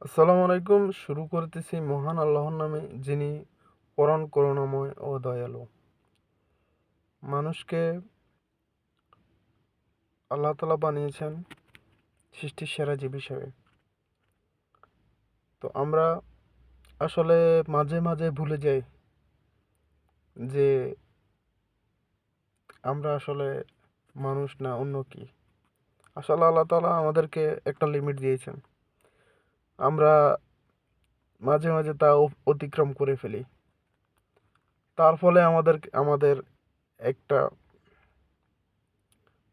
আসসালামু আলাইকুম। শুরু করতেছি মহান আল্লাহর নামে, যিনি পরম করুণাময় ও দয়ালু। মানুষকে আল্লাহ তাআলা বানিয়েছেন সৃষ্টির সেরা জীব হিসেবে। তো আমরা আসলে মাঝে মাঝে ভুলে যাই যে আমরা আসলে মানুষ না অন্য কি। আসলে আল্লাহ তাআলা আমাদেরকে একটা লিমিট দিয়েছেন। আমরা মাঝে মাঝে তা অতিক্রম করে ফেলি। তার ফলে আমাদের একটা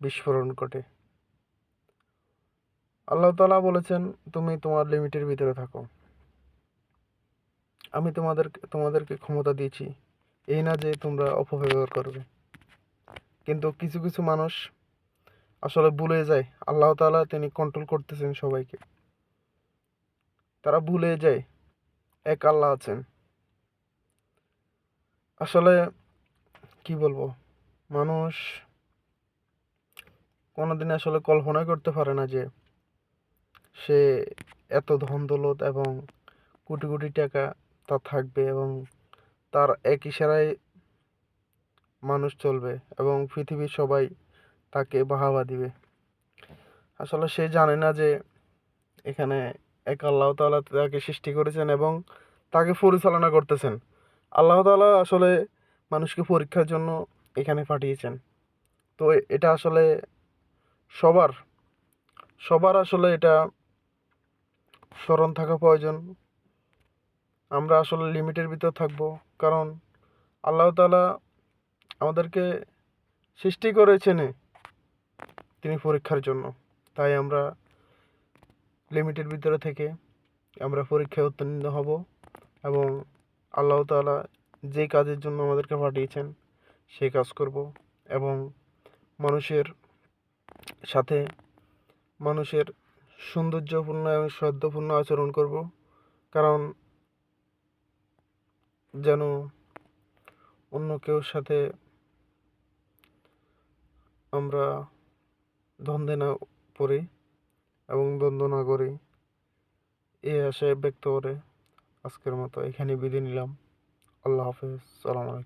বিস্ফোরণ ঘটে। আল্লাহ তাআলা বলেছেন, তুমি তোমার লিমিটের ভিতরে থাকো। আমি তোমাদেরকে ক্ষমতা দিয়েছি, এই না যে তোমরা অপব্যবহার করবে। কিন্তু কিছু কিছু মানুষ আসলে ভুলে যায় আল্লাহ তাআলা তিনি কন্ট্রোল করতেছেন সবাইকে। তারা ভুলে যায় এক আল্লাহ আছেন। আসলে কি বলবো, মানুষ কোনোদিন আসলে কল্পনাই করতে পারে না যে সে এত ধন দৌলত এবং কোটি কোটি টাকা তার থাকবে, এবং তার এক ইশারায় মানুষ চলবে এবং পৃথিবীর সবাই তাকে বাহবা দিবে। আসলে সে জানে না যে এখানে এক আল্লাহ তাআলা তাকে সৃষ্টি করেছেন এবং তাকে পরিচালনা করতেছেন। আল্লাহ তাআলা আসলে মানুষকে পরীক্ষার জন্য এখানে পাঠিয়েছেন। তো এটা আসলে সবার সবার আসলে এটা স্মরণ থাকা প্রয়োজন। আমরা আসলে লিমিটের ভিতর থাকবো, কারণ আল্লাহ তাআলা আমাদেরকে সৃষ্টি করেছেন তিনি পরীক্ষার জন্য। তাই আমরা লিমিটের ভিতরে থেকে আমরা পরীক্ষায় উত্তীর্ণ হব এবং আল্লাহ তাআলা যে কাজের জন্য আমাদেরকে পাঠিয়েছেন সেই কাজ করব এবং মানুষের সাথে মানুষের সৌন্দর্যপূর্ণ এবং শ্রদ্ধাপূর্ণ আচরণ করব, কারণ যেন অন্য কেউ সাথে আমরা দ্বন্দ্বে না পড়ি এবং দ্বন্দ্ব না করি। এই আশায় ব্যক্ত করে আজকের মতো এখানে বিদায় নিলাম। আল্লাহ হাফেজ। সালাম আলাইকুম।